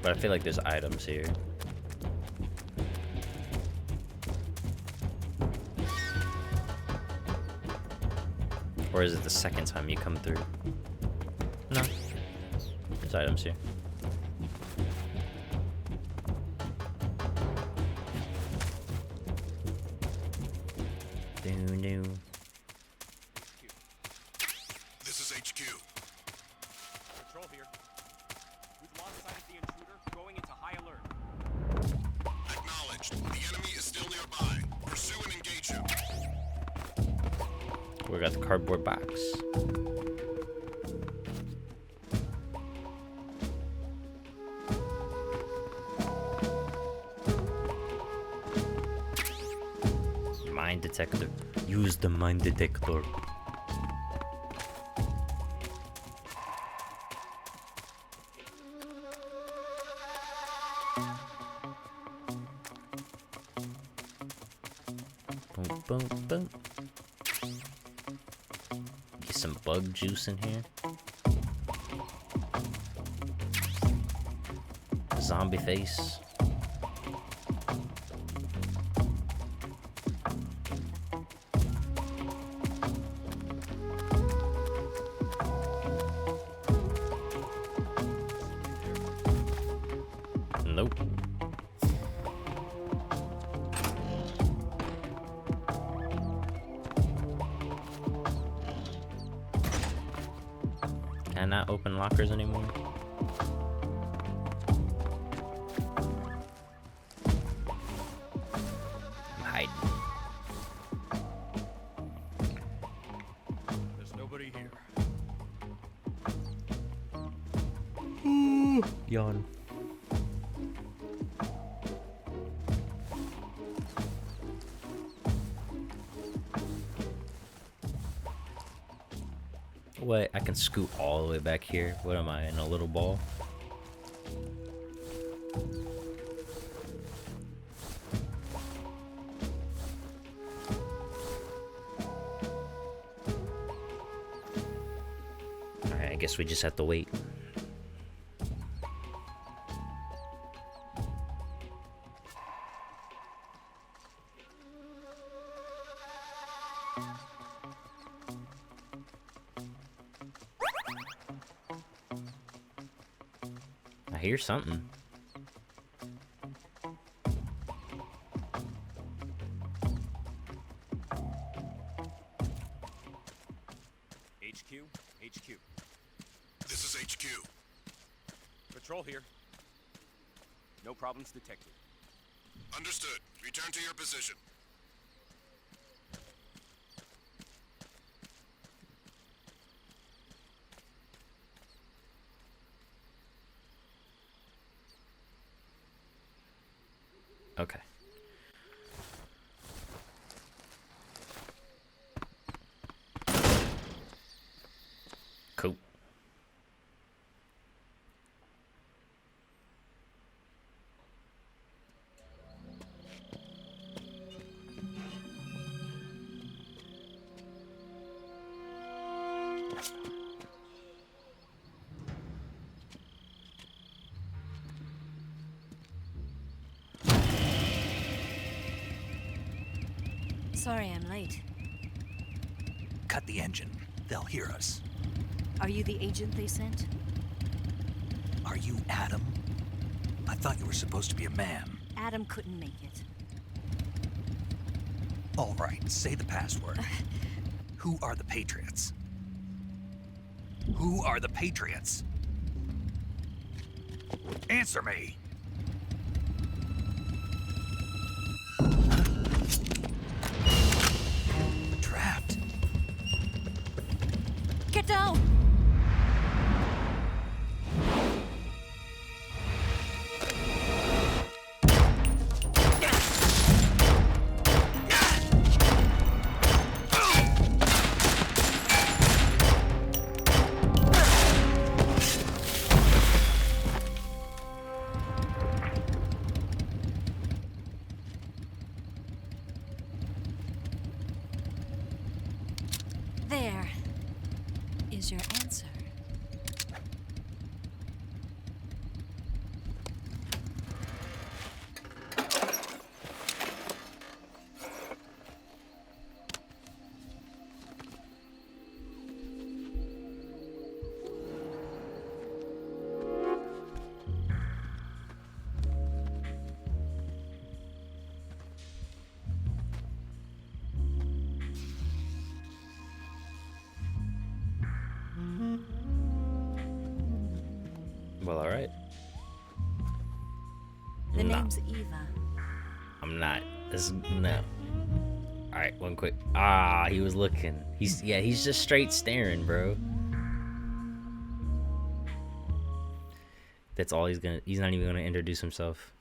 Speaker 1: But I feel like there's items here. Or is it the second time you come through? No. There's items here. No.
Speaker 15: This is HQ.
Speaker 8: Patrol here. We've lost sight of the intruder, going into high alert.
Speaker 15: Acknowledged. The enemy is still nearby. Pursue and engage him.
Speaker 1: We got the cardboard box. Mine detector. Use the mine detector. Boom, boom, boom. Get some bug juice in here. Zombie face. Nope. Can I not open lockers anymore? I'm hiding.
Speaker 8: There's nobody here.
Speaker 1: Yawn. What? I can scoot all the way back here? What am I, in a little ball? Alright, I guess we just have to wait. I hear something.
Speaker 8: HQ.
Speaker 15: This is HQ.
Speaker 8: Patrol here. No problems detected.
Speaker 15: Understood. Return to your position.
Speaker 1: Okay.
Speaker 16: Sorry I'm late.
Speaker 2: Cut the engine. They'll hear us.
Speaker 16: Are you the agent they sent?
Speaker 2: Are you Adam? I thought you were supposed to be a man.
Speaker 16: Adam couldn't make it.
Speaker 2: All right, say the password. Who are the Patriots? Who are the Patriots? Answer me! We're trapped.
Speaker 16: Get down! There is your answer.
Speaker 1: Well, all right.
Speaker 16: The
Speaker 1: Nah.
Speaker 16: name's Eva.
Speaker 1: I'm not. No. All right, one quick. He was looking. He's just straight staring, bro. That's all he's not even gonna introduce himself.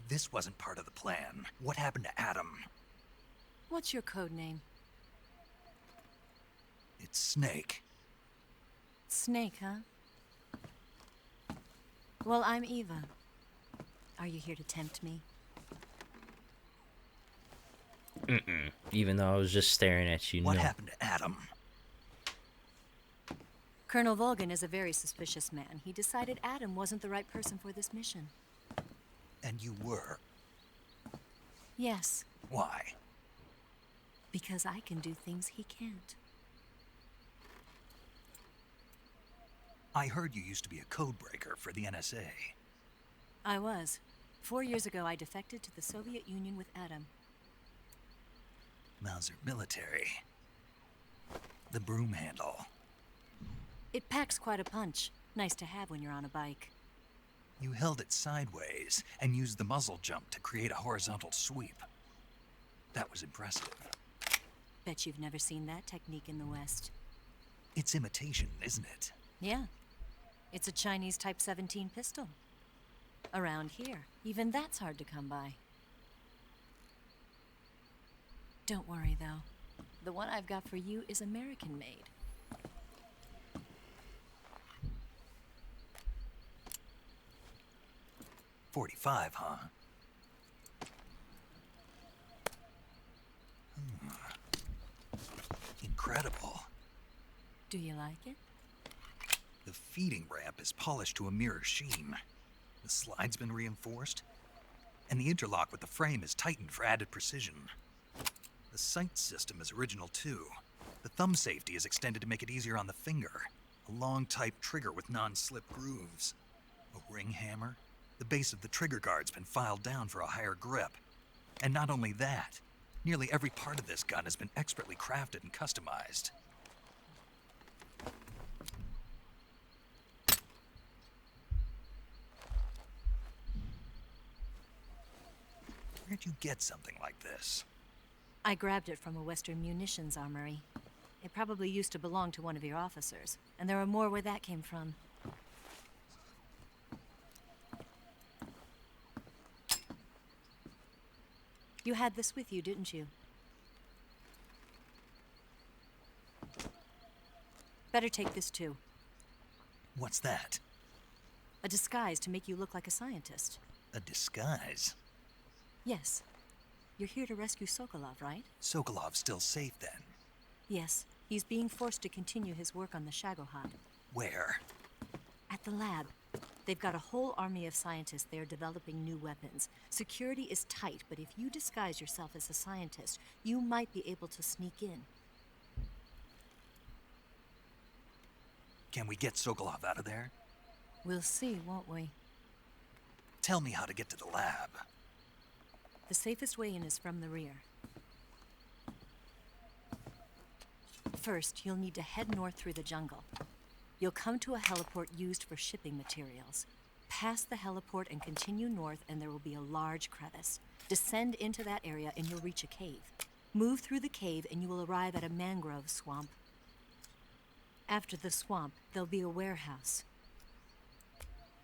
Speaker 2: This wasn't part of the plan. What happened to Adam?
Speaker 16: What's your code name?
Speaker 2: It's Snake.
Speaker 16: Snake, huh? Well, I'm Eva. Are you here to tempt me?
Speaker 1: Even though I was just staring at you.
Speaker 2: What
Speaker 1: no.
Speaker 2: happened to Adam?
Speaker 16: Colonel Volgan is a very suspicious man. He decided Adam wasn't the right person for this mission.
Speaker 2: And you were.
Speaker 16: Yes,
Speaker 2: Why?
Speaker 16: because I can do things he can't.
Speaker 2: I heard you used to be a codebreaker for the NSA.
Speaker 16: I was. 4 years ago, I defected to the Soviet Union with Adam.
Speaker 2: Mauser military. The broom handle.
Speaker 16: It packs quite a punch. Nice to have when you're on a bike.
Speaker 2: You held it sideways and used the muzzle jump to create a horizontal sweep. That was impressive.
Speaker 16: Bet you've never seen that technique in the West.
Speaker 2: It's imitation, isn't it?
Speaker 16: Yeah. It's a Chinese Type 17 pistol. Around here, even that's hard to come by. Don't worry, though. The one I've got for you is American-made.
Speaker 2: .45, huh? Incredible.
Speaker 16: Do you like it?
Speaker 2: The feeding ramp is polished to a mirror sheen. The slide's been reinforced, and the interlock with the frame is tightened for added precision. The sight system is original too. The thumb safety is extended to make it easier on the finger. A long type trigger with non-slip grooves. A ring hammer. The base of the trigger guard's been filed down for a higher grip. And not only that, nearly every part of this gun has been expertly crafted and customized. Where'd you get something like this?
Speaker 16: I grabbed it from a Western munitions armory. It probably used to belong to one of your officers, and there are more where that came from. You had this with you, didn't you? Better take this too.
Speaker 2: What's that?
Speaker 16: A disguise to make you look like a scientist.
Speaker 2: A disguise?
Speaker 16: Yes. You're here to rescue Sokalov, right?
Speaker 2: Sokolov's still safe then.
Speaker 16: Yes. He's being forced to continue his work on the Shagohod.
Speaker 2: Where?
Speaker 16: At the lab. They've got a whole army of scientists there developing new weapons. Security is tight, but if you disguise yourself as a scientist, you might be able to sneak in.
Speaker 2: Can we get Sokolov out of there?
Speaker 16: We'll see, won't we?
Speaker 2: Tell me how to get to the lab.
Speaker 16: The safest way in is from the rear. First, you'll need to head north through the jungle. You'll come to a heliport used for shipping materials. Pass the heliport and continue north, and there will be a large crevice. Descend into that area and you'll reach a cave. Move through the cave and you will arrive at a mangrove swamp. After the swamp, there'll be a warehouse.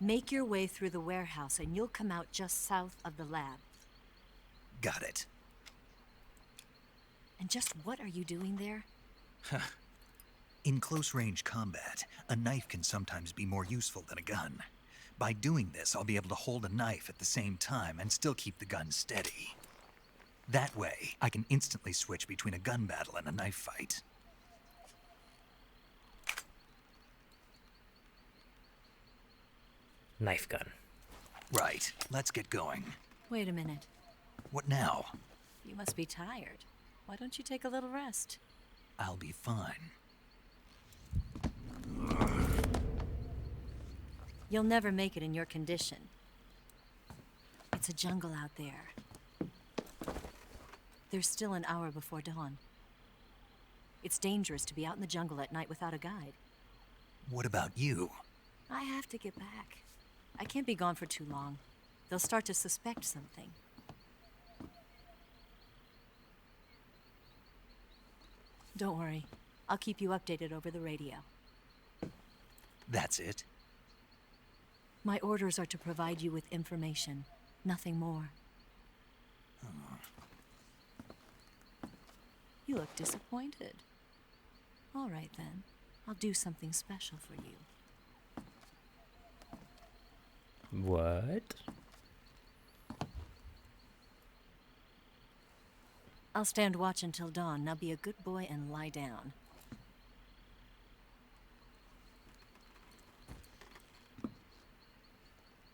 Speaker 16: Make your way through the warehouse and you'll come out just south of the lab.
Speaker 2: Got it.
Speaker 16: And just what are you doing there?
Speaker 2: In close-range combat, a knife can sometimes be more useful than a gun. By doing this, I'll be able to hold a knife at the same time and still keep the gun steady. That way, I can instantly switch between a gun battle and a knife fight.
Speaker 1: Knife gun.
Speaker 2: Right. Let's get going.
Speaker 16: Wait a minute.
Speaker 2: What now?
Speaker 16: You must be tired. Why don't you take a little rest?
Speaker 2: I'll be fine.
Speaker 16: You'll never make it in your condition. It's a jungle out there. There's still an hour before dawn. It's dangerous to be out in the jungle at night without a guide.
Speaker 2: What about you?
Speaker 16: I have to get back. I can't be gone for too long. They'll start to suspect something. Don't worry. I'll keep you updated over the radio.
Speaker 2: That's it?
Speaker 16: My orders are to provide you with information, nothing more. You look disappointed. All right, then. I'll do something special for you.
Speaker 1: What?
Speaker 16: I'll stand watch until dawn. Now be a good boy and lie down.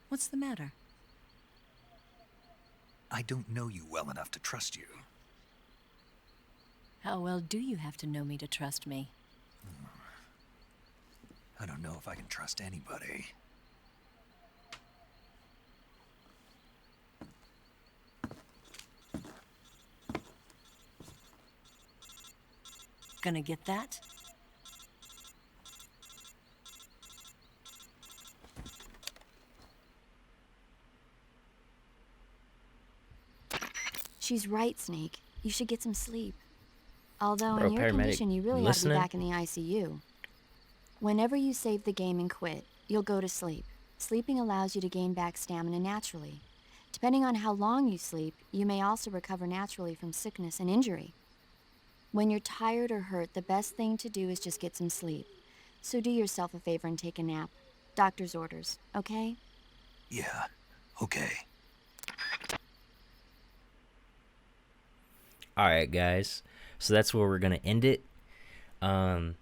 Speaker 16: What's the matter?
Speaker 2: I don't know you well enough to trust you.
Speaker 16: How well do you have to know me to trust me?
Speaker 2: I don't know if I can trust anybody.
Speaker 16: Gonna get that?
Speaker 7: She's right, Snake. You should get some sleep. Although
Speaker 1: Bro,
Speaker 7: in your
Speaker 1: paramedic,
Speaker 7: condition, you really
Speaker 1: you
Speaker 7: ought to be
Speaker 1: listening?
Speaker 7: back in the ICU. Whenever you save the game and quit, you'll go to sleep. Sleeping allows you to gain back stamina naturally. Depending on how long you sleep, you may also recover naturally from sickness and injury. When you're tired or hurt, the best thing to do is just get some sleep. So do yourself a favor and take a nap. Doctor's orders, okay?
Speaker 2: Yeah, okay.
Speaker 1: All right, guys. So that's where we're gonna end it. That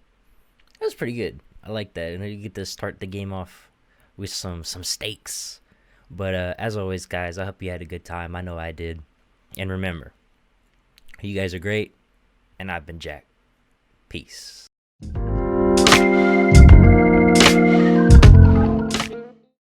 Speaker 1: was pretty good. I like that. You get to start the game off with some stakes. But as always, guys, I hope you had a good time. I know I did. And remember, you guys are great, and I've been Jack. Peace.